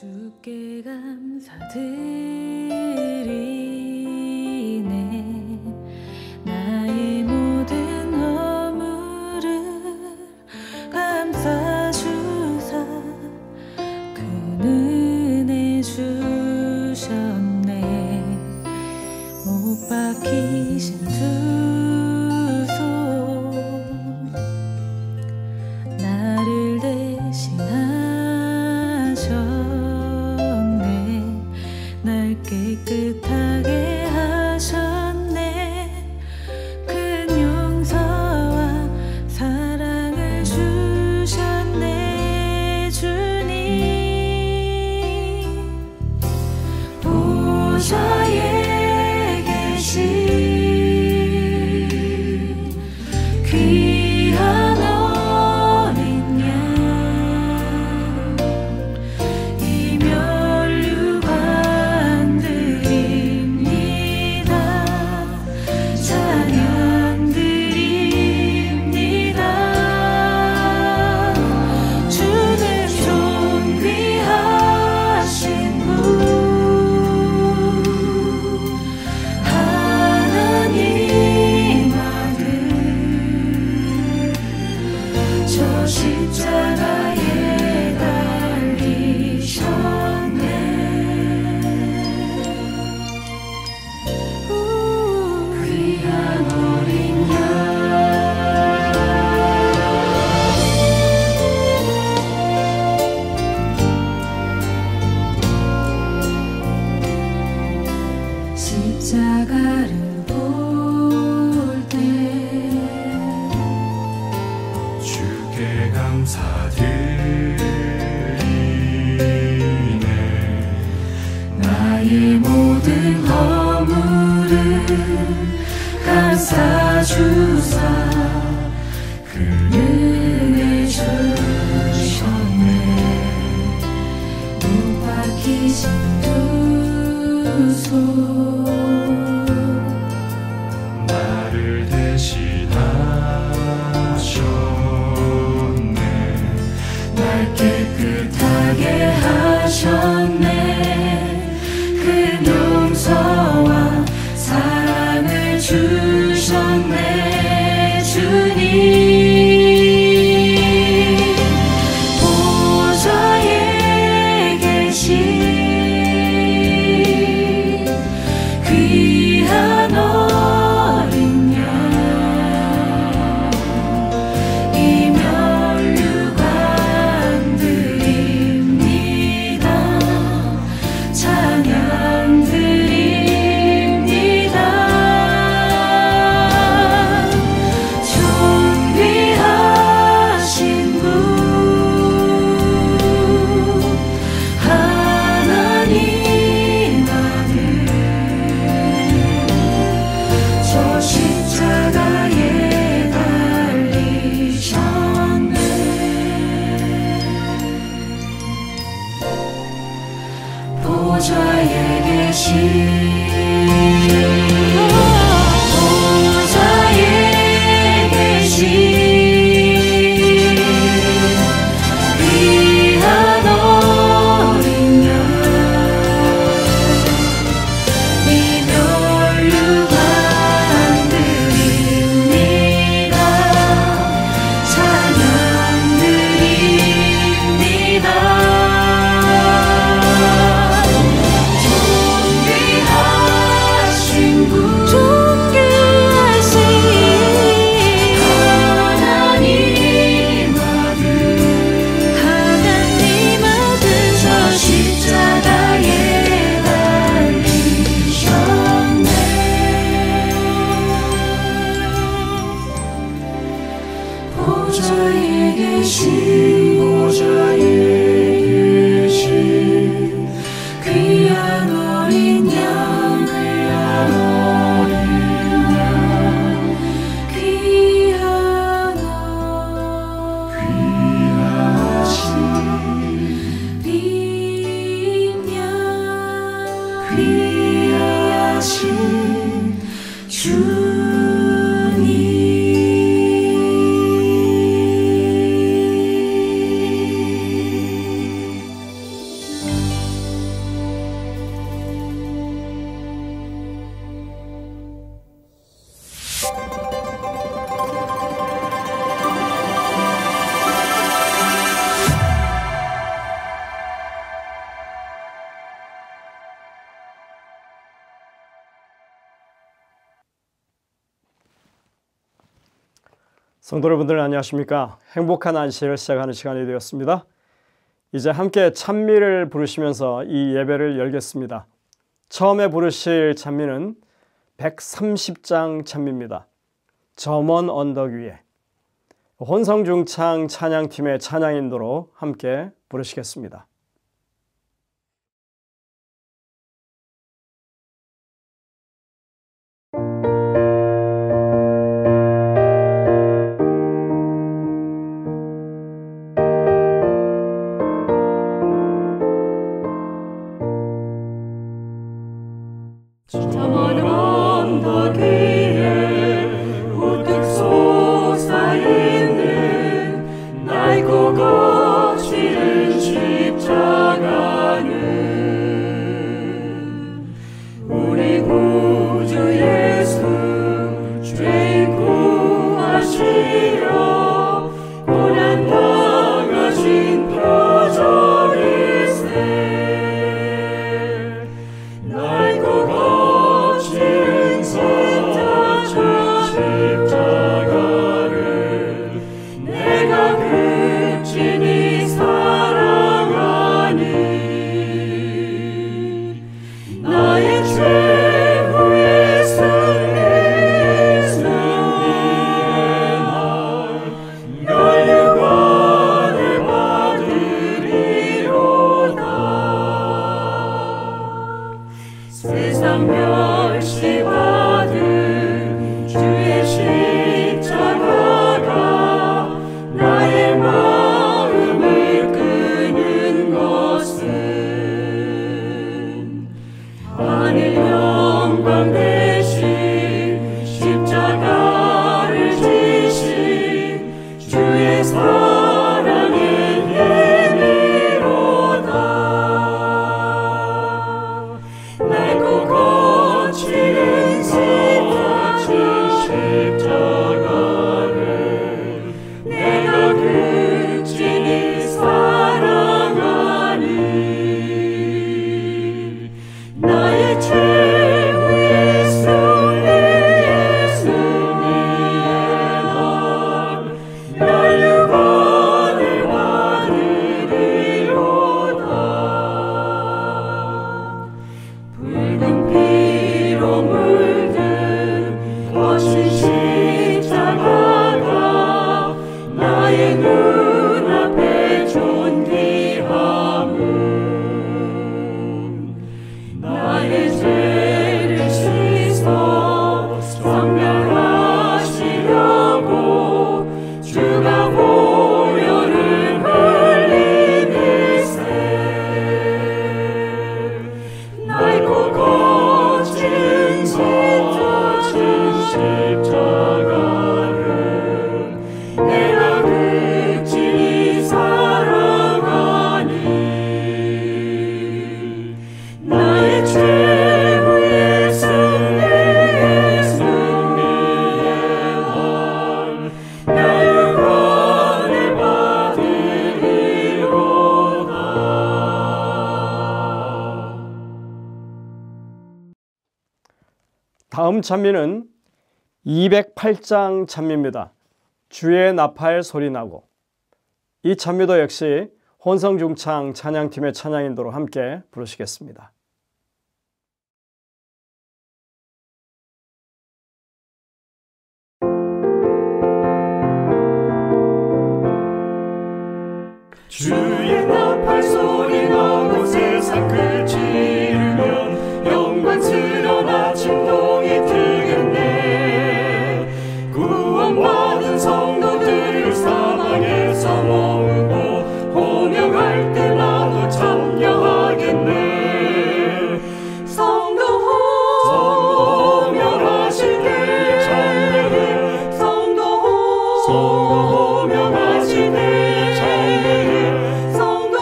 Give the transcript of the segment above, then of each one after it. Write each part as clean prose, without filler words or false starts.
주께 감사드리네. 나의 모든 허물을 감싸주사 큰 은혜 주셨네. 못 박히신 두 손 나를 대신하셨네. 날 깨끗하게 하셨네. 큰 용서와 사랑을 주셨네. 주님 보좌에 계신 귀한 어린 양, 이 면류관 드립니다. 찬양 드립니다. 주는 존귀하신 분, 하나님 아들, 저 십자가에 달리셨네. 귀한 어린 양, 십자가를 볼 때 주께 감사드리네. 나의 모든 허물을 감싸주사 그 은혜 주셨네. 못 박히신 두 손 나를 대신하셨네. 날 깨끗하게 하셨네. 큰 용서와 사랑을 주셨네. 주님 보좌에 계신 귀한 어린 양, 이 면류관 드립니다. 찬양 드립니다. 존귀하신 분, 하나님 아들, 저 십자가에 달리셨네. 보좌에 계신 보좌에 계신 귀한 어린 양, 이 면류관 드립니다. 찬양 드립니다. 존귀하신 성도 여러분들 안녕하십니까? 행복한 안식을 시작하는 시간이 되었습니다. 이제 함께 찬미를 부르시면서 이 예배를 열겠습니다. 처음에 부르실 찬미는 130장 찬미입니다. 저 먼 언덕 위에. 혼성중창 찬양팀의 찬양 인도로 함께 부르시겠습니다. 저 먼 언덕 위에 우뚝 솟아있는 낡고 거칠은 십자가는 우리 구주 예수 죄인 구하시려 고난 당하신 표적일세. 낡고 거칠은 십자가를 내가 극진히 사랑하니 나의 최후의 승리의 날 면류관을 받으리로다. 세상 멸시받은 주의 십자가가 나의 마음을 끄는 것은 하늘 영광 대신 십자가를 지신 주의 사랑의 힘이로다. 낡고 거칠은 십자가를 내가 극진히 사랑하니 나의 최후의 승리의 날 면류관을 받으리로다. 붉은 피로 물든 거친 십자가가 나의 눈앞에 존귀함은 나의 죄를 씻어 성별하시려고 주가 보혈을 흘리밀세. 낡고 거친 십자가를 내가 극진히 사랑하니 나의 최후의 승리의 날 면류관을 받으리로다. 다음 찬미는 208장 찬미입니다. 주의 나팔 소리나고. 이 찬미도 역시 혼성중창 찬양팀의 찬양 인도로 함께 부르시겠습니다. 주의 나팔 소리나고 세상 끝이 이르면 영광스러운 아침동이 트겠네. 구원받은 성도들을 사방에서 모으고 호명할 때 나도 참여하겠네. 성도 호명하실 때 성도 호명하실 때 성도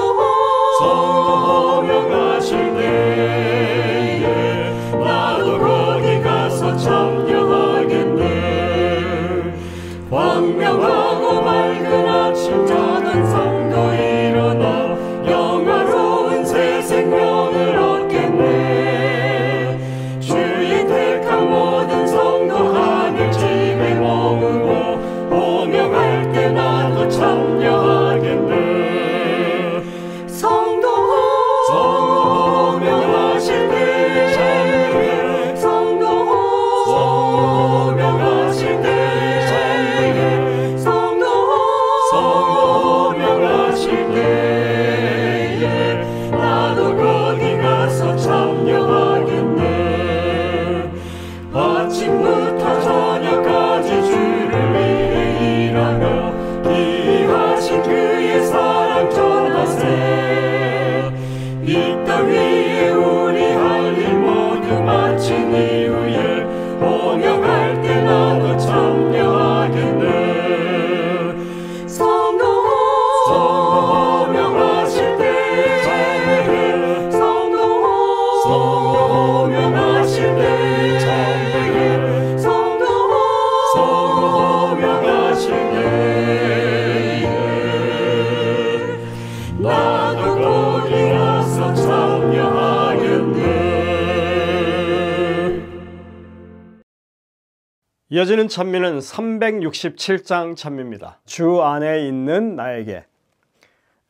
호명하실 때 위에 우리 할 일 모두 마친 이후에 호명할 때 나도 참여하겠네. 성도 호명하실 때 참여해. 성도 호명하실 때 참여해. 성도 호명하실 때 나도 거기 가서 참여하겠네. 이어지는 찬미는 367장 찬미입니다. 주 안에 있는 나에게.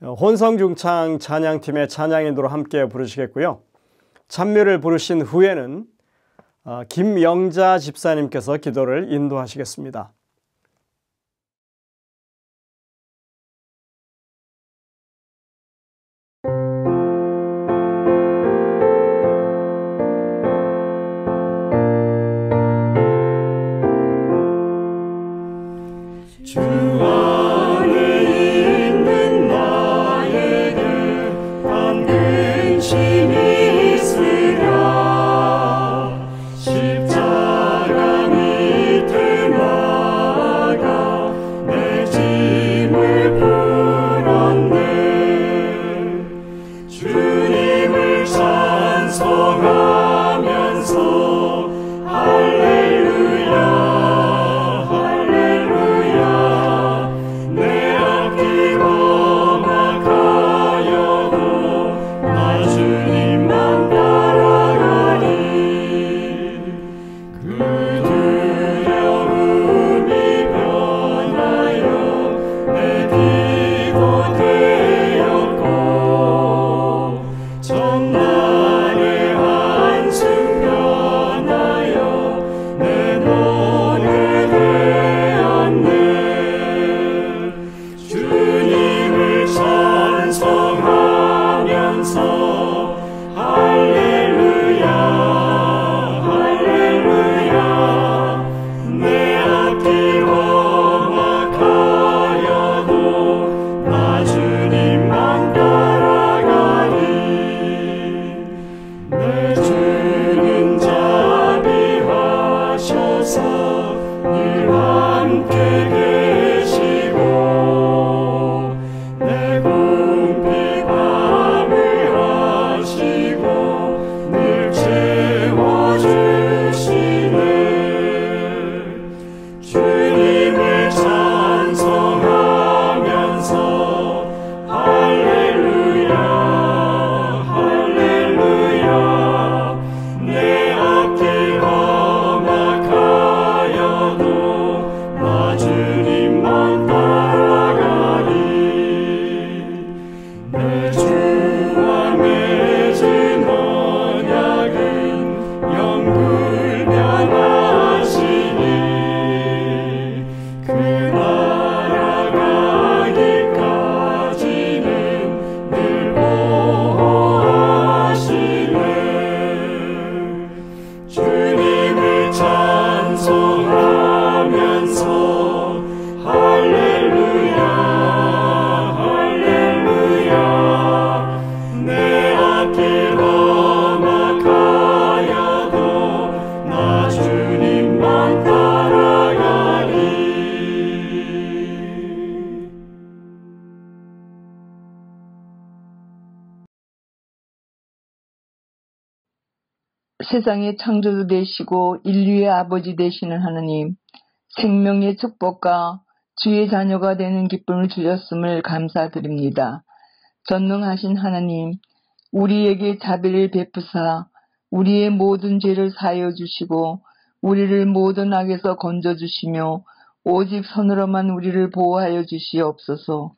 혼성중창 찬양팀의 찬양인도로 함께 부르시겠고요. 찬미를 부르신 후에는 김영자 집사님께서 기도를 인도하시겠습니다. 주 안에 있는 나에게 단 근심이 있으랴. 십자가 밑에 나아가 내 짐을 풀었네. 주님을 찬송하면서 할렐루야 세상의 창조주 되시고 인류의 아버지 되시는 하느님, 생명의 축복과 주의 자녀가 되는 기쁨을 주셨음을 감사드립니다. 전능하신 하나님, 우리에게 자비를 베푸사 우리의 모든 죄를 사하여 주시고 우리를 모든 악에서 건져주시며 오직 선으로만 우리를 보호하여 주시옵소서.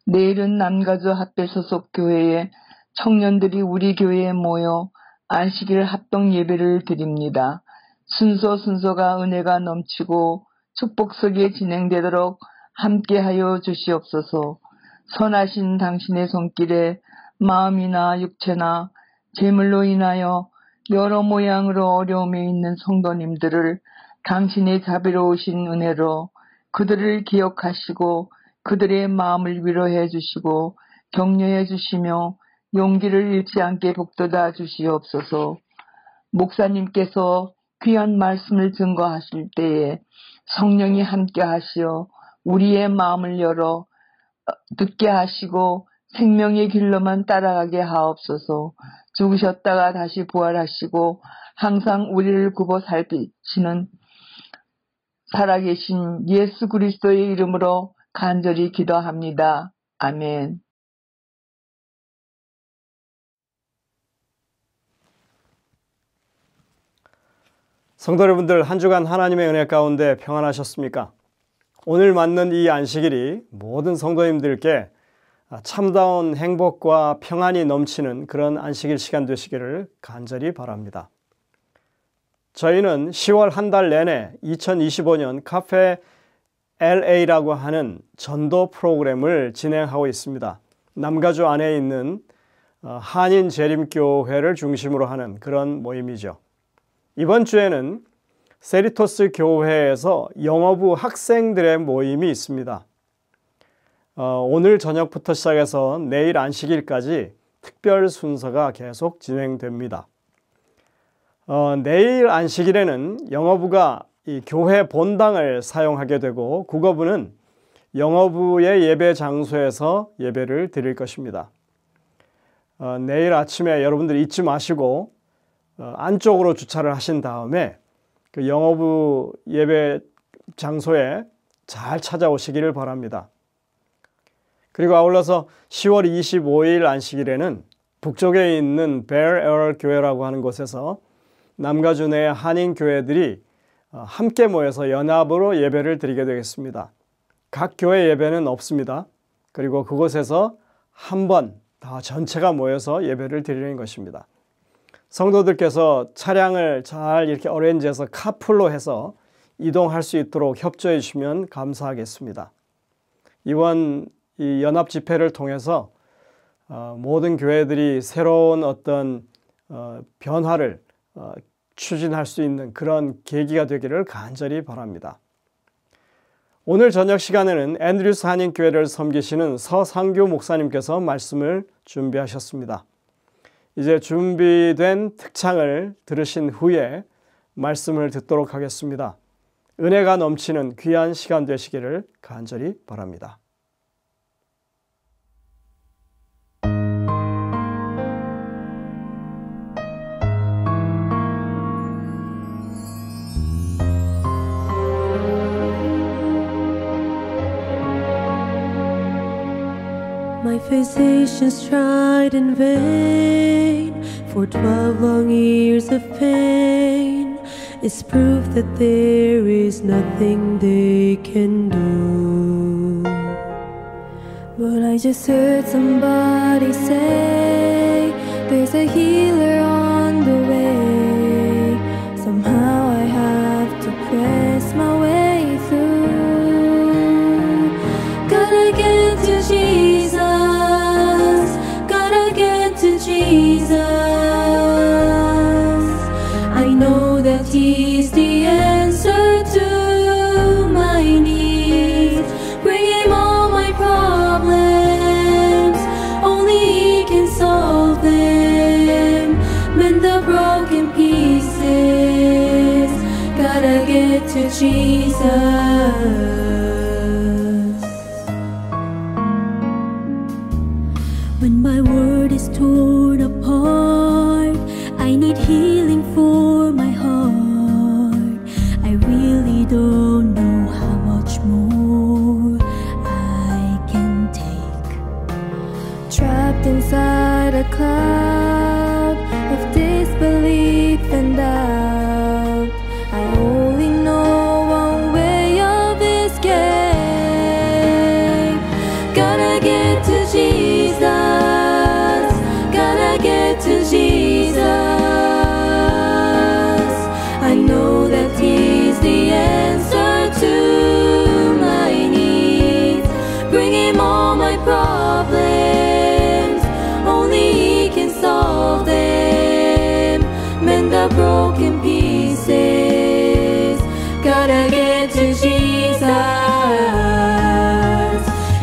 내일은 남가주 합배 소속 교회의 청년들이 우리 교회에 모여 안식일 합동 예배를 드립니다. 순서가 은혜가 넘치고 축복 속에 진행되도록 함께하여 주시옵소서. 선하신 당신의 손길에 마음이나 육체나 재물로 인하여 여러 모양으로 어려움에 있는 성도님들을 당신의 자비로우신 은혜로 그들을 기억하시고 그들의 마음을 위로해 주시고 격려해 주시며 용기를 잃지 않게 북돋아 주시옵소서. 목사님께서 귀한 말씀을 증거하실 때에 성령이 함께 하시어 우리의 마음을 열어 듣게 하시고 생명의 길로만 따라가게 하옵소서. 죽으셨다가 다시 부활하시고 항상 우리를 굽어 살피시는 살아계신 예수 그리스도의 이름으로 간절히 기도합니다. 아멘. 성도 여러분들, 한 주간 하나님의 은혜 가운데 평안하셨습니까? 오늘 맞는 이 안식일이 모든 성도님들께 참다운 행복과 평안이 넘치는 그런 안식일 시간 되시기를 간절히 바랍니다. 저희는 10월 한 달 내내 2025년 카페 LA라고 하는 전도 프로그램을 진행하고 있습니다. 남가주 안에 있는 한인 재림교회를 중심으로 하는 그런 모임이죠. 이번 주에는 세리토스 교회에서 영어부 학생들의 모임이 있습니다. 오늘 저녁부터 시작해서 내일 안식일까지 특별 순서가 계속 진행됩니다. 내일 안식일에는 영어부가 이 교회 본당을 사용하게 되고 국어부는 영어부의 예배 장소에서 예배를 드릴 것입니다. 내일 아침에 여러분들 잊지 마시고 안쪽으로 주차를 하신 다음에 그 영어부 예배 장소에 잘 찾아오시기를 바랍니다. 그리고 아울러서 10월 25일 안식일에는 북쪽에 있는 벨에어 교회라고 하는 곳에서 남가주 내 한인 교회들이 함께 모여서 연합으로 예배를 드리게 되겠습니다. 각 교회 예배는 없습니다. 그리고 그곳에서 한 번 다 전체가 모여서 예배를 드리는 것입니다. 성도들께서 차량을 잘 이렇게 어레인지해서 카풀로 해서 이동할 수 있도록 협조해 주시면 감사하겠습니다. 이번 이 연합 집회를 통해서 모든 교회들이 새로운 어떤 변화를 추진할 수 있는 그런 계기가 되기를 간절히 바랍니다. 오늘 저녁 시간에는 앤드류스 한인교회를 섬기시는 서상규 목사님께서 말씀을 준비하셨습니다. 이제 준비된 특창을 들으신 후에 말씀을 듣도록 하겠습니다. 은혜가 넘치는 귀한 시간 되시기를 간절히 바랍니다. My physicians tried in vain for 12 long years of pain. It's proof that there is nothing they can do. But I just heard somebody say there's a healer on the way. Somehow I have to press my way through. Gotta get to Jesus. Jesus, I know that He's the answer to my needs. Bring Him all my problems, only He can solve them. Mend the broken pieces, gotta get to Jesus. When my world is torn apart, I need healing for my heart. I really don't know how much more I can take. Trapped inside a cloud of disbelief and doubt, I only know one way of escape. Gotta get to Jesus. To Jesus, I know that He's the answer to my needs. Bring Him all my problems, only He can solve them. Mend the broken pieces, gotta get to Jesus.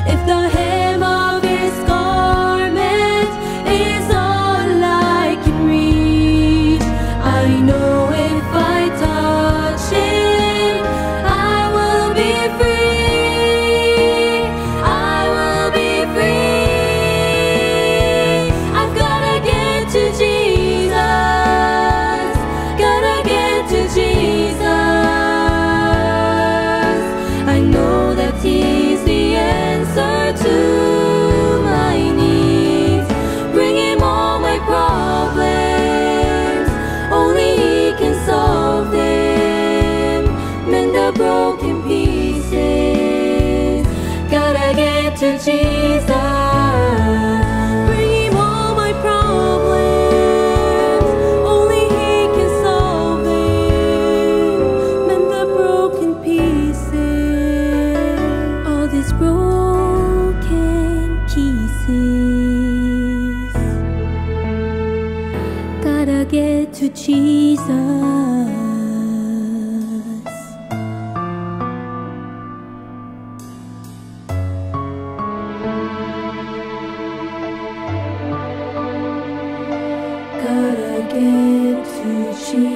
If the hem of His garment is get to Jesus. Gotta get to Jesus.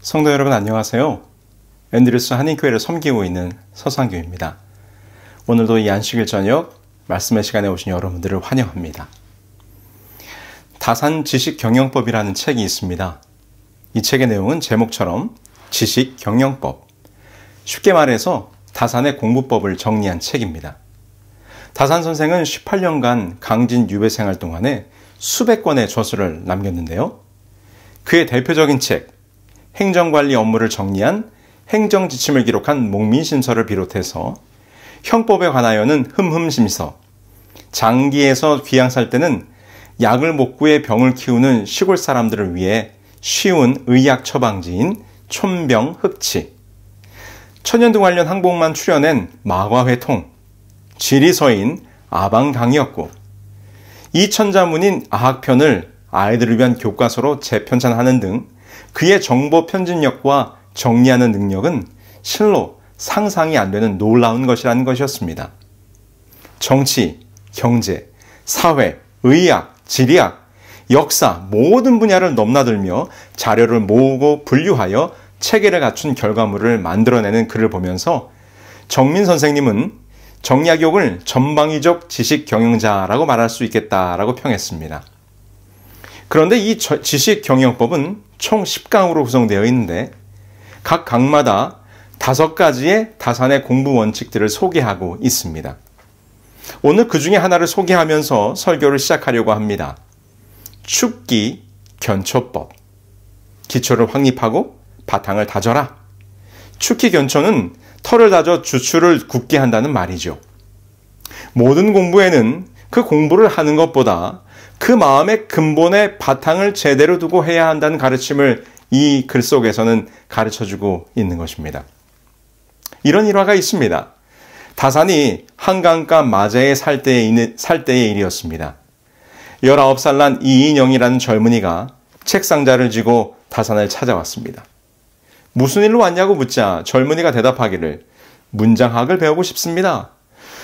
성도 여러분 안녕하세요. 앤드루스 한인교회를 섬기고 있는 서상규입니다. 오늘도 이 안식일 저녁 말씀의 시간에 오신 여러분들을 환영합니다. 다산 지식경영법이라는 책이 있습니다. 이 책의 내용은 제목처럼 지식경영법, 쉽게 말해서 다산의 공부법을 정리한 책입니다. 다산 선생은 18년간 강진 유배 생활 동안에 수백 권의 저서를 남겼는데요. 그의 대표적인 책, 행정관리 업무를 정리한 행정지침을 기록한 목민심서를 비롯해서 형법에 관하여는 흠흠심서, 장기에서 귀양 살 때는 약을 못 구해 병을 키우는 시골 사람들을 위해 쉬운 의학 처방지인 촌병흑치, 천연두 관련 항목만 추려낸 마과회통, 지리서인 아방강이었고, 이천자문인 아학편을 아이들을 위한 교과서로 재편찬하는 등 그의 정보 편집력과 정리하는 능력은 실로 상상이 안 되는 놀라운 것이라는 것이었습니다. 정치, 경제, 사회, 의학, 지리학, 역사 모든 분야를 넘나들며 자료를 모으고 분류하여 체계를 갖춘 결과물을 만들어내는 그를 보면서 정민 선생님은 정약용을 전방위적 지식 경영자라고 말할 수 있겠다라고 평했습니다. 그런데 이 지식 경영법은 총 10강으로 구성되어 있는데 각 강마다 5가지의 다산의 공부 원칙들을 소개하고 있습니다. 오늘 그 중에 하나를 소개하면서 설교를 시작하려고 합니다. 축기 견초법. 기초를 확립하고 바탕을 다져라. 축기 견초는 털을 다져 주추를 굳게 한다는 말이죠. 모든 공부에는 그 공부를 하는 것보다 그 마음의 근본의 바탕을 제대로 두고 해야 한다는 가르침을 이 글 속에서는 가르쳐주고 있는 것입니다. 이런 일화가 있습니다. 다산이 한강가 마제에 살 때의 일이었습니다. 19살 난 이인영이라는 젊은이가 책상자를 쥐고 다산을 찾아왔습니다. 무슨 일로 왔냐고 묻자 젊은이가 대답하기를 문장학을 배우고 싶습니다.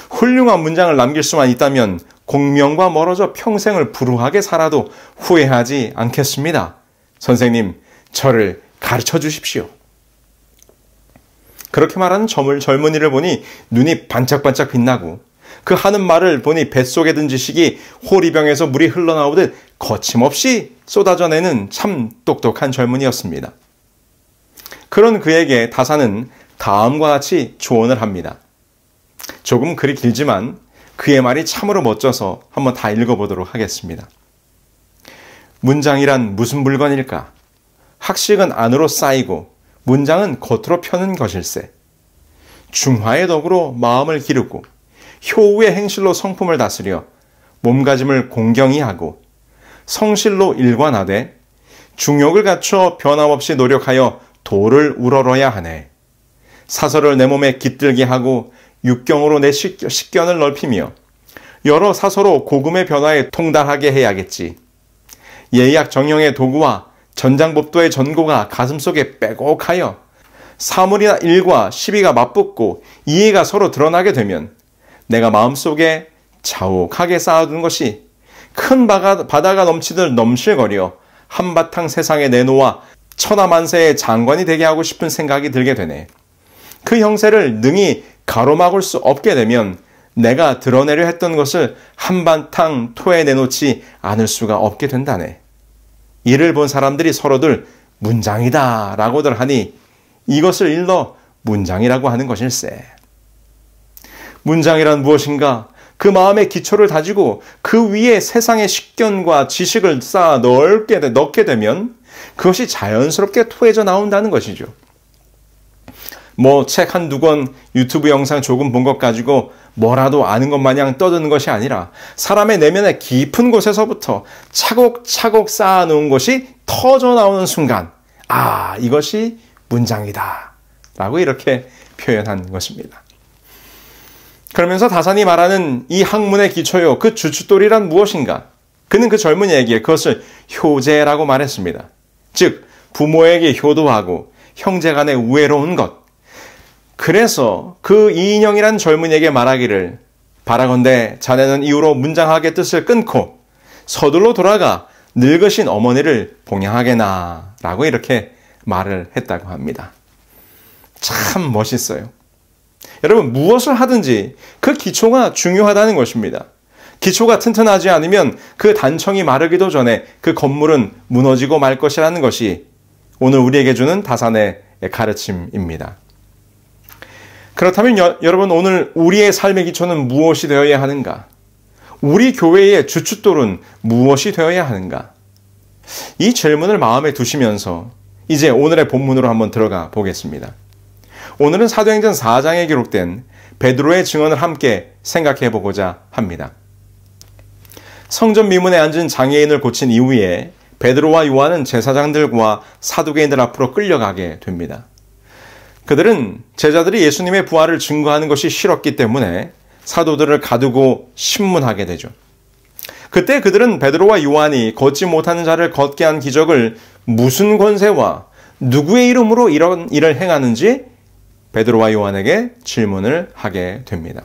훌륭한 문장을 남길 수만 있다면 공명과 멀어져 평생을 불우하게 살아도 후회하지 않겠습니다. 선생님, 저를 가르쳐 주십시오. 그렇게 말하는 젊은이를 보니 눈이 반짝반짝 빛나고 그 하는 말을 보니 뱃속에 든 지식이 호리병에서 물이 흘러나오듯 거침없이 쏟아져내는 참 똑똑한 젊은이였습니다. 그런 그에게 다산은 다음과 같이 조언을 합니다. 조금 글이 길지만 그의 말이 참으로 멋져서 한번 다 읽어보도록 하겠습니다. 문장이란 무슨 물건일까? 학식은 안으로 쌓이고 문장은 겉으로 펴는 것일세. 중화의 덕으로 마음을 기르고 효우의 행실로 성품을 다스려 몸가짐을 공경히 하고 성실로 일관하되 중욕을 갖춰 변함없이 노력하여 도를 우러러야 하네. 사설을 내 몸에 깃들게 하고 육경으로 내 식견을 넓히며 여러 사서로 고금의 변화에 통달하게 해야겠지. 예약 정형의 도구와 전장법도의 전고가 가슴속에 빼곡하여 사물이나 일과 시비가 맞붙고 이해가 서로 드러나게 되면 내가 마음속에 자욱하게 쌓아둔 것이 큰 바다가 넘치듯 넘실거려 한바탕 세상에 내놓아 천하만세의 장관이 되게 하고 싶은 생각이 들게 되네. 그 형세를 능히 가로막을 수 없게 되면 내가 드러내려 했던 것을 한바탕 토해 내놓지 않을 수가 없게 된다네. 이를 본 사람들이 서로들 문장이다 라고들 하니 이것을 일러 문장이라고 하는 것일세. 문장이란 무엇인가? 그 마음의 기초를 다지고 그 위에 세상의 식견과 지식을 쌓아 넣게 되면 그것이 자연스럽게 토해져 나온다는 것이죠. 책 한두 권, 유튜브 영상 조금 본 것 가지고 뭐라도 아는 것 마냥 떠드는 것이 아니라 사람의 내면의 깊은 곳에서부터 차곡차곡 쌓아놓은 것이 터져 나오는 순간, 이것이 문장이다. 라고 이렇게 표현한 것입니다. 그러면서 다산이 말하는 이 학문의 기초요, 그 주춧돌이란 무엇인가? 그는 그 젊은이에게 그것을 효제라고 말했습니다. 즉 부모에게 효도하고 형제간의 우애로운 것. 그래서 그 이인영이란 젊은이에게 말하기를 바라건대 자네는 이후로 문장학의 뜻을 끊고 서둘러 돌아가 늙으신 어머니를 봉양하게나 라고 이렇게 말을 했다고 합니다. 참 멋있어요. 여러분, 무엇을 하든지 그 기초가 중요하다는 것입니다. 기초가 튼튼하지 않으면 그 단청이 마르기도 전에 그 건물은 무너지고 말 것이라는 것이 오늘 우리에게 주는 다산의 가르침입니다. 그렇다면 여러분, 오늘 우리의 삶의 기초는 무엇이 되어야 하는가? 우리 교회의 주춧돌은 무엇이 되어야 하는가? 이 질문을 마음에 두시면서 이제 오늘의 본문으로 한번 들어가 보겠습니다. 오늘은 사도행전 4장에 기록된 베드로의 증언을 함께 생각해 보고자 합니다. 성전 미문에 앉은 장애인을 고친 이후에 베드로와 요한은 제사장들과 사두개인들 앞으로 끌려가게 됩니다. 그들은 제자들이 예수님의 부활을 증거하는 것이 싫었기 때문에 사도들을 가두고 신문하게 되죠. 그때 그들은 베드로와 요한이 걷지 못하는 자를 걷게 한 기적을 무슨 권세와 누구의 이름으로 이런 일을 행하는지 베드로와 요한에게 질문을 하게 됩니다.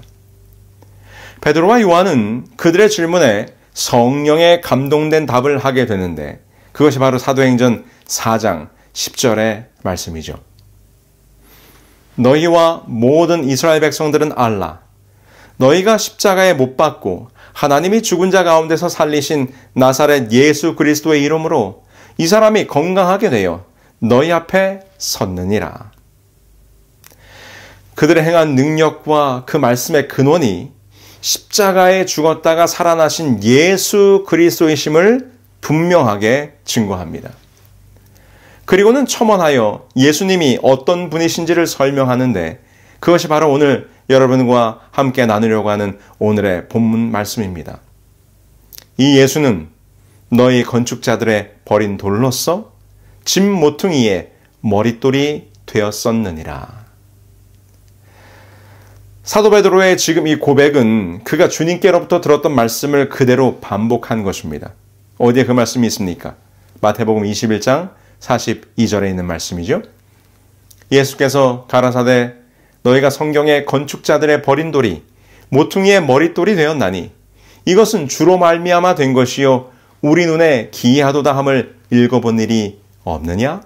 베드로와 요한은 그들의 질문에 성령에 감동된 답을 하게 되는데 그것이 바로 사도행전 4장 10절의 말씀이죠. 너희와 모든 이스라엘 백성들은 알라. 너희가 십자가에 못 박고 하나님이 죽은 자 가운데서 살리신 나사렛 예수 그리스도의 이름으로 이 사람이 건강하게 되어 너희 앞에 섰느니라. 그들의 행한 능력과 그 말씀의 근원이 십자가에 죽었다가 살아나신 예수 그리스도이심을 분명하게 증거합니다. 그리고는 첨언하여 예수님이 어떤 분이신지를 설명하는데 그것이 바로 오늘 여러분과 함께 나누려고 하는 오늘의 본문 말씀입니다. 이 예수는 너희 건축자들의 버린 돌로서 집 모퉁이의 머릿돌이 되었었느니라. 사도 베드로의 지금 이 고백은 그가 주님께로부터 들었던 말씀을 그대로 반복한 것입니다. 어디에 그 말씀이 있습니까? 마태복음 21장 42절에 있는 말씀이죠. 예수께서 가라사대 너희가 성경의 건축자들의 버린 돌이 모퉁이의 머릿돌이 되었나니 이것은 주로 말미암아 된 것이요 우리 눈에 기이하도다 함을 읽어본 일이 없느냐?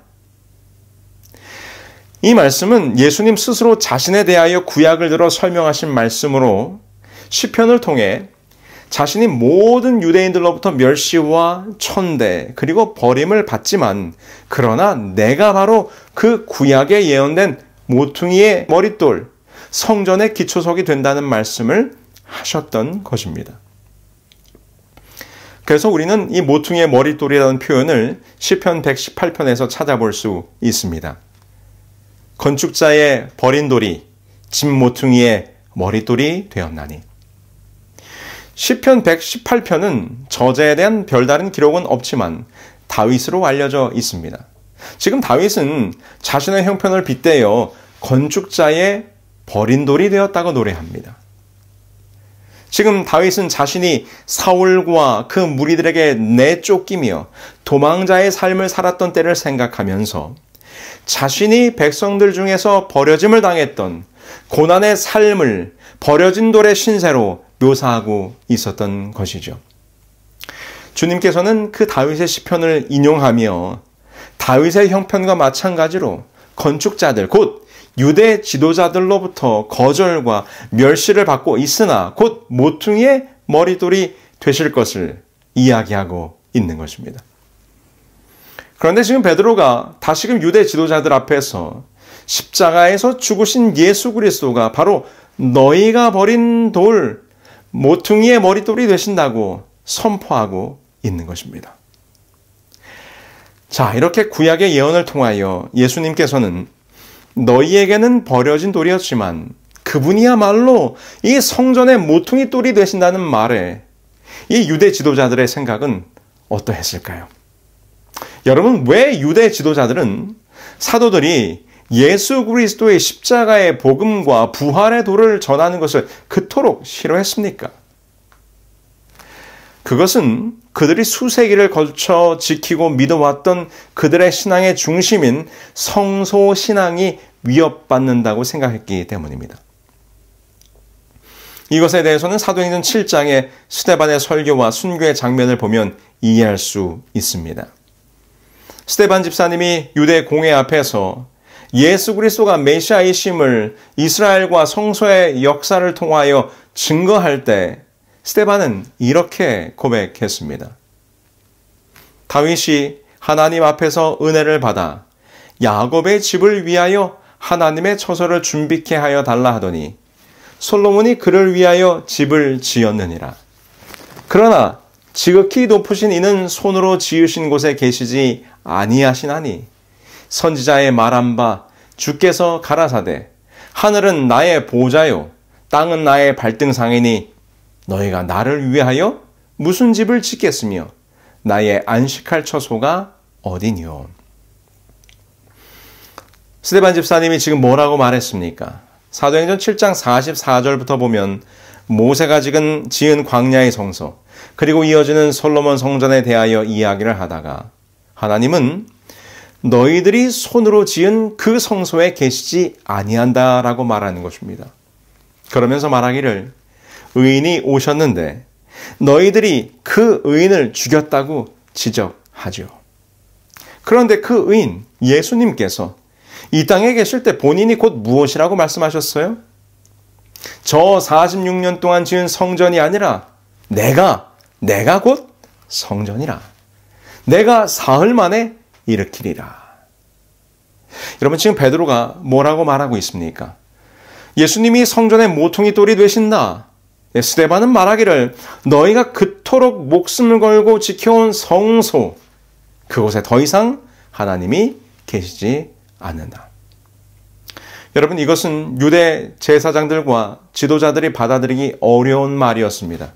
이 말씀은 예수님 스스로 자신에 대하여 구약을 들어 설명하신 말씀으로 시편을 통해 자신이 모든 유대인들로부터 멸시와 천대 그리고 버림을 받지만 그러나 내가 바로 그 구약에 예언된 모퉁이의 머릿돌, 성전의 기초석이 된다는 말씀을 하셨던 것입니다. 그래서 우리는 이 모퉁이의 머릿돌이라는 표현을 시편 118편에서 찾아볼 수 있습니다. 건축자의 버린 돌이 집 모퉁이의 머릿돌이 되었나니. 시편 118편은 저자에 대한 별다른 기록은 없지만 다윗으로 알려져 있습니다. 지금 다윗은 자신의 형편을 빗대어 건축자의 버린 돌이 되었다고 노래합니다. 지금 다윗은 자신이 사울과 그 무리들에게 내쫓기며 도망자의 삶을 살았던 때를 생각하면서 자신이 백성들 중에서 버려짐을 당했던 고난의 삶을 버려진 돌의 신세로 묘사하고 있었던 것이죠. 주님께서는 그 다윗의 시편을 인용하며 다윗의 형편과 마찬가지로 건축자들 곧 유대 지도자들로부터 거절과 멸시를 받고 있으나 곧 모퉁이의 머릿돌이 되실 것을 이야기하고 있는 것입니다. 그런데 지금 베드로가 다시금 유대 지도자들 앞에서 십자가에서 죽으신 예수 그리스도가 바로 너희가 버린 돌, 모퉁이의 머릿돌이 되신다고 선포하고 있는 것입니다. 자, 이렇게 구약의 예언을 통하여 예수님께서는 너희에게는 버려진 돌이었지만 그분이야말로 이 성전의 모퉁이 돌이 되신다는 말에 이 유대 지도자들의 생각은 어떠했을까요? 여러분, 왜 유대 지도자들은 사도들이 예수 그리스도의 십자가의 복음과 부활의 도를 전하는 것을 그토록 싫어했습니까? 그것은 그들이 수세기를 거쳐 지키고 믿어왔던 그들의 신앙의 중심인 성소신앙이 위협받는다고 생각했기 때문입니다. 이것에 대해서는 사도행전 7장의 스데반의 설교와 순교의 장면을 보면 이해할 수 있습니다. 스데반 집사님이 유대 공회 앞에서 예수 그리스도가 메시아이심을 이스라엘과 성소의 역사를 통하여 증거할 때 스데반은 이렇게 고백했습니다. 다윗이 하나님 앞에서 은혜를 받아 야곱의 집을 위하여 하나님의 처소를 준비케 하여 달라 하더니 솔로몬이 그를 위하여 집을 지었느니라. 그러나 지극히 높으신 이는 손으로 지으신 곳에 계시지 아니하시나니 선지자의 말한 바 주께서 가라사대 하늘은 나의 보좌요 땅은 나의 발등상이니 너희가 나를 위하여 무슨 집을 짓겠으며 나의 안식할 처소가 어디니요. 스데반 집사님이 지금 뭐라고 말했습니까? 사도행전 7장 44절부터 보면 모세가 지은 광야의 성소 그리고 이어지는 솔로몬 성전에 대하여 이야기를 하다가 하나님은 너희들이 손으로 지은 그 성소에 계시지 아니한다라고 말하는 것입니다. 그러면서 말하기를 의인이 오셨는데 너희들이 그 의인을 죽였다고 지적하죠. 그런데 그 의인 예수님께서 이 땅에 계실 때 본인이 곧 무엇이라고 말씀하셨어요? 저 46년 동안 지은 성전이 아니라 내가 곧 성전이라. 내가 사흘 만에 일으키리라. 여러분 지금 베드로가 뭐라고 말하고 있습니까? 예수님이 성전의 모퉁이 돌이 되신다. 스데반은 말하기를 너희가 그토록 목숨을 걸고 지켜온 성소 그곳에 더 이상 하나님이 계시지 않는다. 여러분 이것은 유대 제사장들과 지도자들이 받아들이기 어려운 말이었습니다.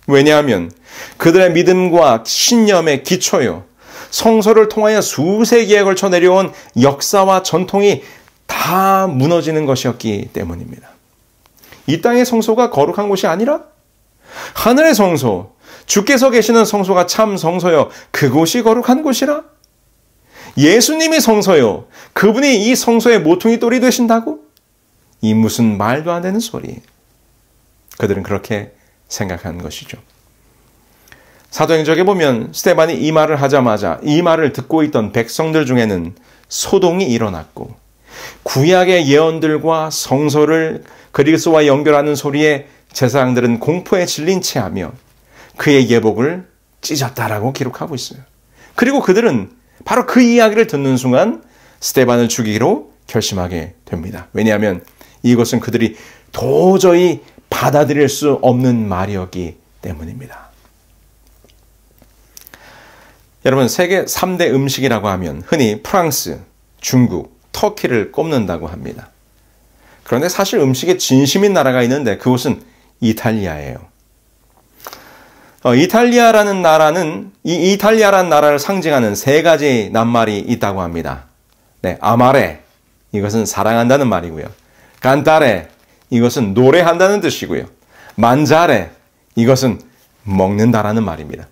왜냐하면 그들의 믿음과 신념의 기초요 성소를 통하여 수세기에 걸쳐 내려온 역사와 전통이 다 무너지는 것이었기 때문입니다. 이 땅의 성소가 거룩한 곳이 아니라 하늘의 성소, 주께서 계시는 성소가 참 성소요 그곳이 거룩한 곳이라? 예수님이 성소요 그분이 이 성소의 모퉁이 돌이 되신다고? 이 무슨 말도 안 되는 소리. 그들은 그렇게 생각한 것이죠. 사도행전에 보면 스데반이 이 말을 하자마자 이 말을 듣고 있던 백성들 중에는 소동이 일어났고 구약의 예언들과 성소를 그리스도와 연결하는 소리에 제사장들은 공포에 질린 채하며 그의 예복을 찢었다라고 기록하고 있어요. 그리고 그들은 바로 그 이야기를 듣는 순간 스데반을 죽이기로 결심하게 됩니다. 왜냐하면 이것은 그들이 도저히 받아들일 수 없는 말이었기 때문입니다. 여러분 세계 3대 음식이라고 하면 흔히 프랑스, 중국, 터키를 꼽는다고 합니다. 그런데 사실 음식의 진심인 나라가 있는데 그곳은 이탈리아예요. 이탈리아라는 나라는 이 이탈리아라는 나라를 상징하는 세 가지 낱말이 있다고 합니다. 네, 아마레 이것은 사랑한다는 말이고요. 칸타레 이것은 노래한다는 뜻이고요. 만자레 이것은 먹는다라는 말입니다.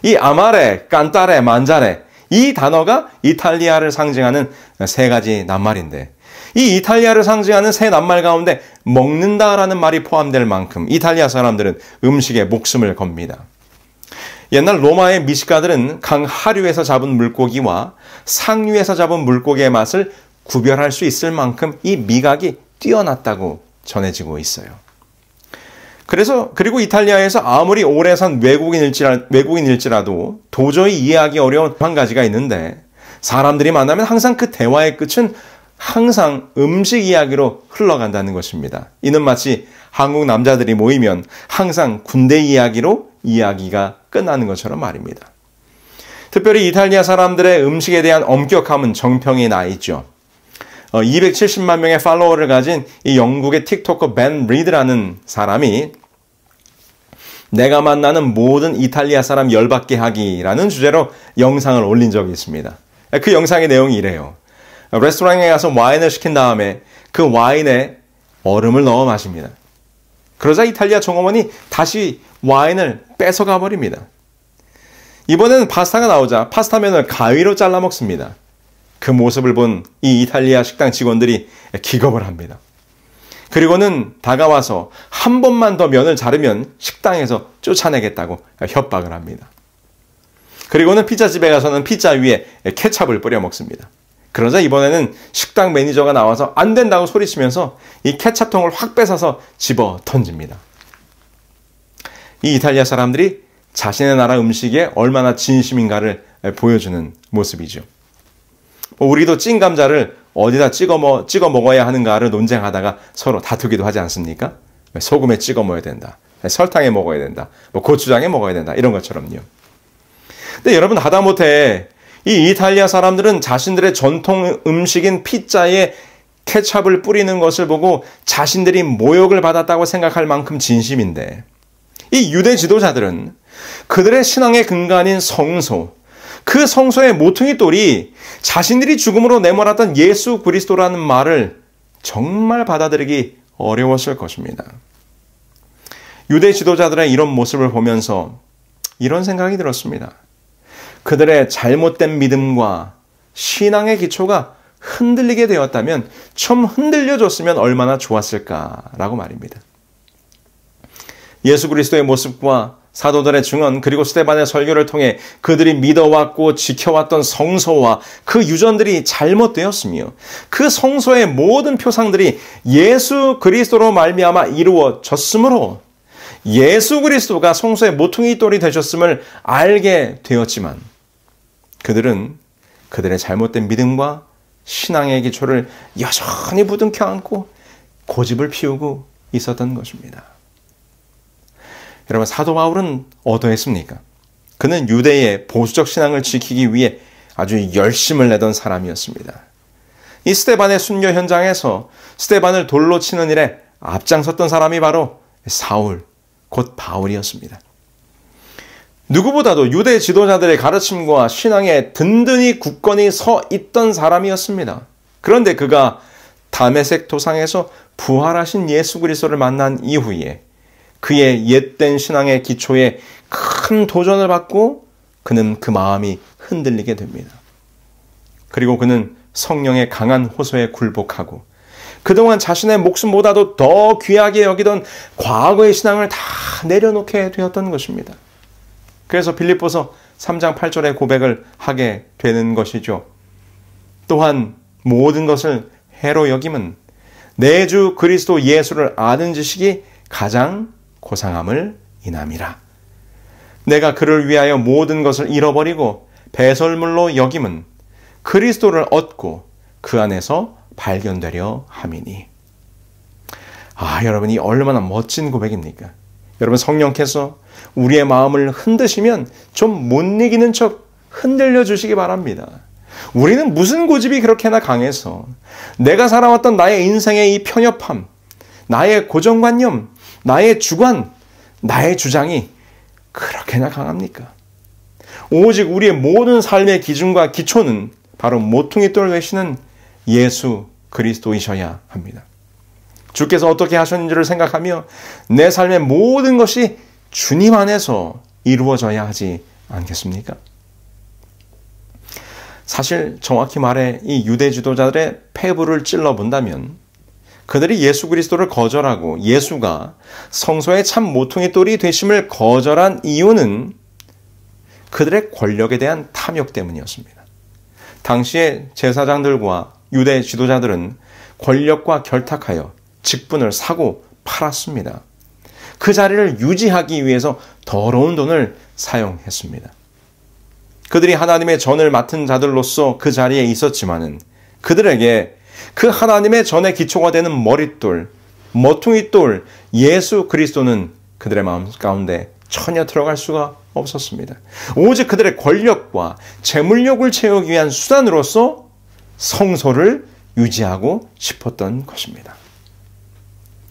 이 아마레, 칸타레, 만자레 이 단어가 이탈리아를 상징하는 세 가지 낱말인데 이 이탈리아를 상징하는 세 낱말 가운데 먹는다라는 말이 포함될 만큼 이탈리아 사람들은 음식에 목숨을 겁니다. 옛날 로마의 미식가들은 강 하류에서 잡은 물고기와 상류에서 잡은 물고기의 맛을 구별할 수 있을 만큼 이 미각이 뛰어났다고 전해지고 있어요. 그리고 이탈리아에서 아무리 오래 산 외국인일지라도 도저히 이해하기 어려운 한 가지가 있는데 사람들이 만나면 항상 그 대화의 끝은 항상 음식 이야기로 흘러간다는 것입니다. 이는 마치 한국 남자들이 모이면 항상 군대 이야기로 이야기가 끝나는 것처럼 말입니다. 특별히 이탈리아 사람들의 음식에 대한 엄격함은 정평이 나 있죠. 270만 명의 팔로워를 가진 이 영국의 틱토커 벤 리드라는 사람이 내가 만나는 모든 이탈리아 사람 열받게 하기라는 주제로 영상을 올린 적이 있습니다. 그 영상의 내용이 이래요. 레스토랑에 가서 와인을 시킨 다음에 그 와인에 얼음을 넣어 마십니다. 그러자 이탈리아 종업원이 다시 와인을 뺏어가 버립니다. 이번에는 파스타가 나오자 파스타면을 가위로 잘라 먹습니다. 그 모습을 본 이 이탈리아 식당 직원들이 기겁을 합니다. 그리고는 다가와서 한 번만 더 면을 자르면 식당에서 쫓아내겠다고 협박을 합니다. 그리고는 피자집에 가서는 피자 위에 케찹을 뿌려 먹습니다. 그러자 이번에는 식당 매니저가 나와서 안 된다고 소리치면서 이 케찹통을 확 뺏어서 집어 던집니다. 이 이탈리아 사람들이 자신의 나라 음식에 얼마나 진심인가를 보여주는 모습이죠. 우리도 찐 감자를 어디다 찍어 먹어야 하는가를 논쟁하다가 서로 다투기도 하지 않습니까? 소금에 찍어 먹어야 된다. 설탕에 먹어야 된다. 고추장에 먹어야 된다. 이런 것처럼요. 근데 여러분, 하다못해 이 이탈리아 사람들은 자신들의 전통 음식인 피자에 케찹을 뿌리는 것을 보고 자신들이 모욕을 받았다고 생각할 만큼 진심인데, 이 유대 지도자들은 그들의 신앙의 근간인 성소, 그 성소의 모퉁이 돌이 자신들이 죽음으로 내몰았던 예수 그리스도라는 말을 정말 받아들이기 어려웠을 것입니다. 유대 지도자들의 이런 모습을 보면서 이런 생각이 들었습니다. 그들의 잘못된 믿음과 신앙의 기초가 흔들리게 되었다면 좀 흔들려줬으면 얼마나 좋았을까라고 말입니다. 예수 그리스도의 모습과 사도들의 증언, 그리고 스데반의 설교를 통해 그들이 믿어왔고 지켜왔던 성소와 그 유전들이 잘못되었으며 그 성소의 모든 표상들이 예수 그리스도로 말미암아 이루어졌으므로 예수 그리스도가 성소의 모퉁이 돌이 되셨음을 알게 되었지만, 그들은 그들의 잘못된 믿음과 신앙의 기초를 여전히 부둥켜 안고 고집을 피우고 있었던 것입니다. 여러분, 사도 바울은 어떠했습니까? 그는 유대의 보수적 신앙을 지키기 위해 아주 열심을 내던 사람이었습니다. 이 스데반의 순교 현장에서 스데반을 돌로 치는 일에 앞장섰던 사람이 바로 사울, 곧 바울이었습니다. 누구보다도 유대 지도자들의 가르침과 신앙에 든든히 굳건히 서 있던 사람이었습니다. 그런데 그가 다메섹 도상에서 부활하신 예수 그리스도를 만난 이후에 그의 옛된 신앙의 기초에 큰 도전을 받고 그는 그 마음이 흔들리게 됩니다. 그리고 그는 성령의 강한 호소에 굴복하고 그동안 자신의 목숨보다도 더 귀하게 여기던 과거의 신앙을 다 내려놓게 되었던 것입니다. 그래서 빌립보서 3장 8절의 고백을 하게 되는 것이죠. 또한 모든 것을 해로 여김은 내 주 그리스도 예수를 아는 지식이 가장 고상함을 인함이라. 내가 그를 위하여 모든 것을 잃어버리고 배설물로 여김은 그리스도를 얻고 그 안에서 발견되려 함이니. 여러분, 이 얼마나 멋진 고백입니까? 여러분, 성령께서 우리의 마음을 흔드시면 좀 못 이기는 척 흔들려 주시기 바랍니다. 우리는 무슨 고집이 그렇게나 강해서 내가 살아왔던 나의 인생의 이 편협함, 나의 고정관념, 나의 주관, 나의 주장이 그렇게나 강합니까? 오직 우리의 모든 삶의 기준과 기초는 바로 모퉁이돌 되시는 예수 그리스도이셔야 합니다. 주께서 어떻게 하셨는지를 생각하며 내 삶의 모든 것이 주님 안에서 이루어져야 하지 않겠습니까? 사실 정확히 말해 이 유대 지도자들의 폐부를 찔러본다면 그들이 예수 그리스도를 거절하고 예수가 성소의 참 모퉁이돌이 되심을 거절한 이유는 그들의 권력에 대한 탐욕 때문이었습니다. 당시의 제사장들과 유대 지도자들은 권력과 결탁하여 직분을 사고 팔았습니다. 그 자리를 유지하기 위해서 더러운 돈을 사용했습니다. 그들이 하나님의 전을 맡은 자들로서 그 자리에 있었지만은 그들에게 그 하나님의 전의 기초가 되는 머릿돌, 모퉁이돌, 예수 그리스도는 그들의 마음 가운데 전혀 들어갈 수가 없었습니다. 오직 그들의 권력과 재물력을 채우기 위한 수단으로서 성소를 유지하고 싶었던 것입니다.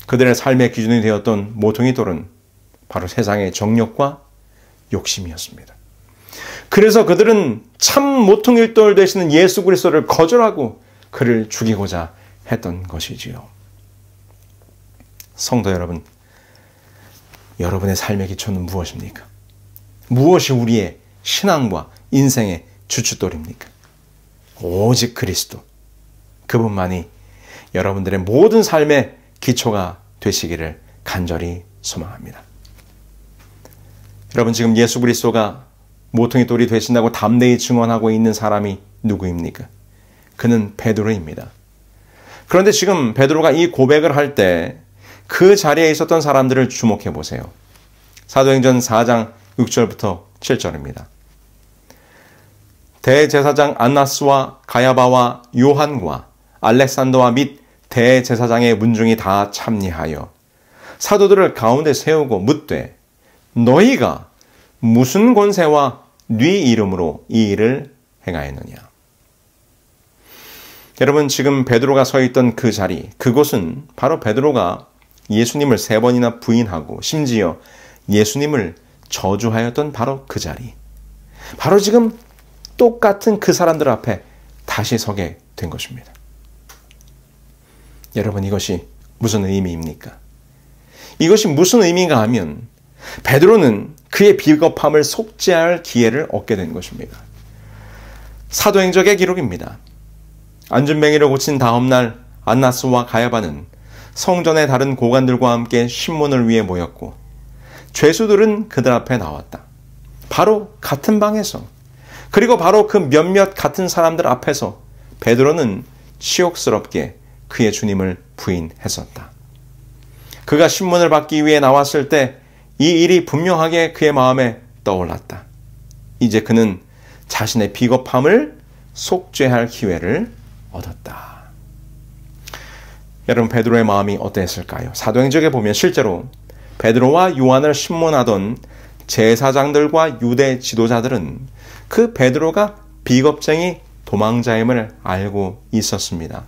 그들의 삶의 기준이 되었던 모퉁이돌은 바로 세상의 정욕과 욕심이었습니다. 그래서 그들은 참 모퉁이돌 되시는 예수 그리스도를 거절하고 그를 죽이고자 했던 것이지요. 성도 여러분, 여러분의 삶의 기초는 무엇입니까? 무엇이 우리의 신앙과 인생의 주춧돌입니까? 오직 그리스도, 그분만이 여러분들의 모든 삶의 기초가 되시기를 간절히 소망합니다. 여러분, 지금 예수 그리스도가 모퉁이 돌이 되신다고 담대히 증언하고 있는 사람이 누구입니까? 그는 베드로입니다. 그런데 지금 베드로가 이 고백을 할 때 그 자리에 있었던 사람들을 주목해 보세요. 사도행전 4장 6절부터 7절입니다. 대제사장 안나스와 가야바와 요한과 알렉산더와 및 대제사장의 문중이 다 참리하여 사도들을 가운데 세우고 묻되 너희가 무슨 권세와 네 이름으로 이 일을 행하였느냐. 여러분, 지금 베드로가 서 있던 그 자리, 그곳은 바로 베드로가 예수님을 3번이나 부인하고 심지어 예수님을 저주하였던 바로 그 자리, 바로 지금 똑같은 그 사람들 앞에 다시 서게 된 것입니다. 여러분, 이것이 무슨 의미입니까? 이것이 무슨 의미인가 하면 베드로는 그의 비겁함을 속죄할 기회를 얻게 된 것입니다. 사도행적의 기록입니다. 안전뱅이를 고친 다음 날 안나스와 가야바는 성전의 다른 고관들과 함께 신문을 위해 모였고 죄수들은 그들 앞에 나왔다. 바로 같은 방에서, 그리고 바로 그 몇몇 같은 사람들 앞에서 베드로는 치욕스럽게 그의 주님을 부인했었다. 그가 신문을 받기 위해 나왔을 때 이 일이 분명하게 그의 마음에 떠올랐다. 이제 그는 자신의 비겁함을 속죄할 기회를 얻었다. 여러분, 베드로의 마음이 어땠을까요? 사도행적에 보면 실제로 베드로와 요한을 신문하던 제사장들과 유대 지도자들은 그 베드로가 비겁쟁이 도망자임을 알고 있었습니다.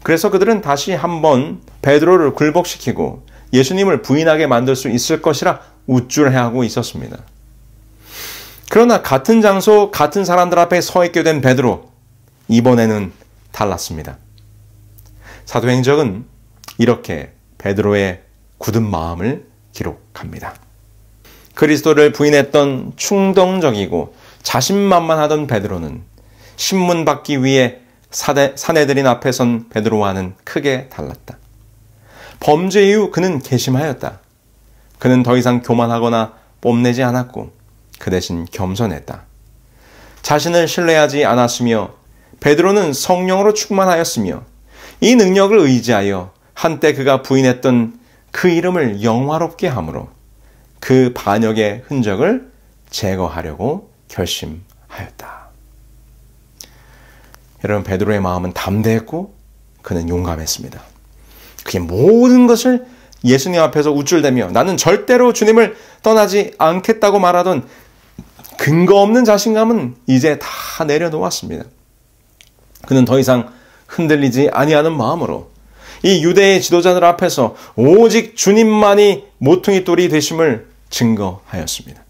그래서 그들은 다시 한번 베드로를 굴복시키고 예수님을 부인하게 만들 수 있을 것이라 우쭐해하고 있었습니다. 그러나 같은 장소, 같은 사람들 앞에 서 있게 된 베드로, 이번에는 달랐습니다. 사도행적은 이렇게 베드로의 굳은 마음을 기록합니다. 그리스도를 부인했던 충동적이고 자신만만하던 베드로는 신문 받기 위해 사내들인 앞에 선 베드로와는 크게 달랐다. 범죄 이후 그는 괘씸하였다. 그는 더 이상 교만하거나 뽐내지 않았고 그 대신 겸손했다. 자신을 신뢰하지 않았으며 베드로는 성령으로 충만하였으며 이 능력을 의지하여 한때 그가 부인했던 그 이름을 영화롭게 함으로 그 반역의 흔적을 제거하려고 결심하였다. 여러분, 베드로의 마음은 담대했고 그는 용감했습니다. 그의 모든 것을 예수님 앞에서 우쭐대며 나는 절대로 주님을 떠나지 않겠다고 말하던 근거 없는 자신감은 이제 다 내려놓았습니다. 그는 더 이상 흔들리지 아니하는 마음으로 이 유대의 지도자들 앞에서 오직 주님만이 모퉁이 돌이 되심을 증거하였습니다.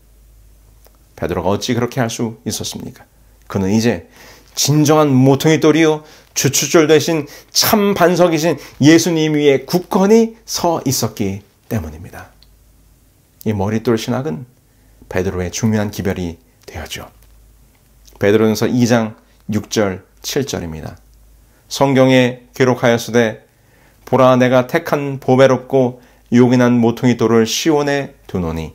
베드로가 어찌 그렇게 할 수 있었습니까? 그는 이제 진정한 모퉁이 돌이요 주춧돌 되신 참 반석이신 예수님 위에 굳건히 서 있었기 때문입니다. 이 머릿돌 신학은 베드로의 중요한 기별이 되었죠. 베드로전서 2장 6절 7절입니다. 성경에 기록하였으되 보라 내가 택한 보배롭고 요긴한 모퉁이 돌을 시온에 두노니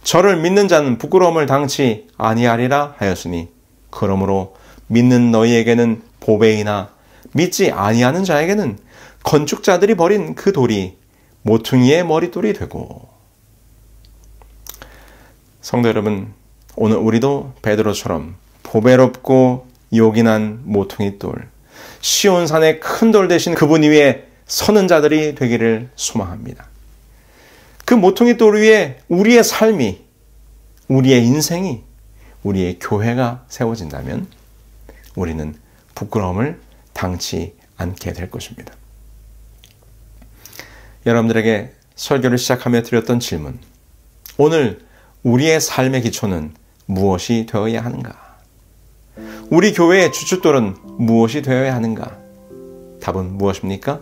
저를 믿는 자는 부끄러움을 당치 아니하리라 하였으니 그러므로 믿는 너희에게는 보배이나 믿지 아니하는 자에게는 건축자들이 버린 그 돌이 모퉁이의 머릿돌이 되고. 성도 여러분, 오늘 우리도 베드로처럼 보배롭고 요긴한 모퉁이 돌, 시온산의 큰 돌 대신 그분 위에 서는 자들이 되기를 소망합니다. 그 모퉁이 돌 위에 우리의 삶이, 우리의 인생이, 우리의 교회가 세워진다면 우리는 부끄러움을 당치 않게 될 것입니다. 여러분들에게 설교를 시작하며 드렸던 질문, 오늘 우리의 삶의 기초는 무엇이 되어야 하는가? 우리 교회의 주춧돌은 무엇이 되어야 하는가? 답은 무엇입니까?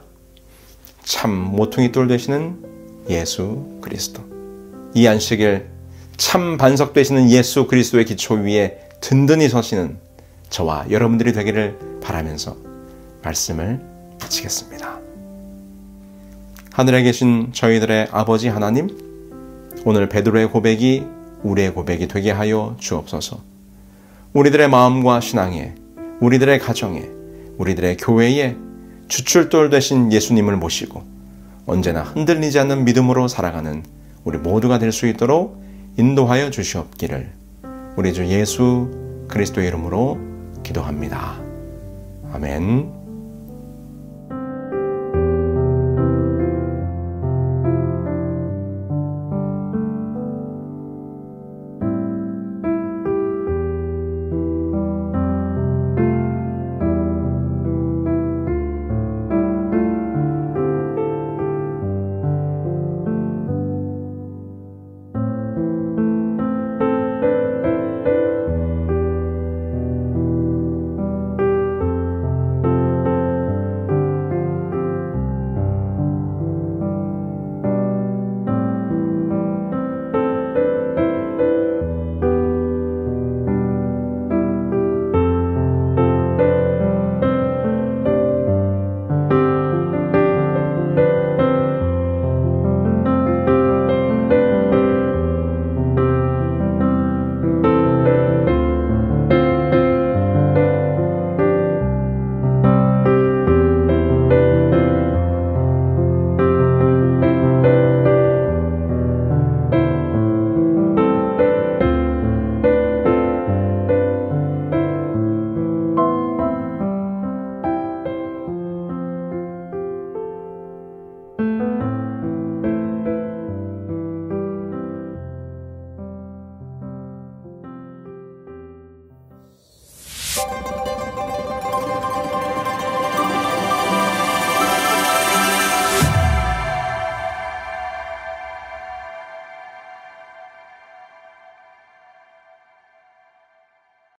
참 모퉁이 돌 되시는 예수 그리스도. 이 안식일 참 반석 되시는 예수 그리스도의 기초 위에 든든히 서시는 저와 여러분들이 되기를 바라면서 말씀을 마치겠습니다. 하늘에 계신 저희들의 아버지 하나님, 오늘 베드로의 고백이 우리의 고백이 되게 하여 주옵소서. 우리들의 마음과 신앙에, 우리들의 가정에, 우리들의 교회에 주출돌 되신 예수님을 모시고 언제나 흔들리지 않는 믿음으로 살아가는 우리 모두가 될 수 있도록 인도하여 주시옵기를 우리 주 예수 그리스도의 이름으로 기도합니다. 아멘.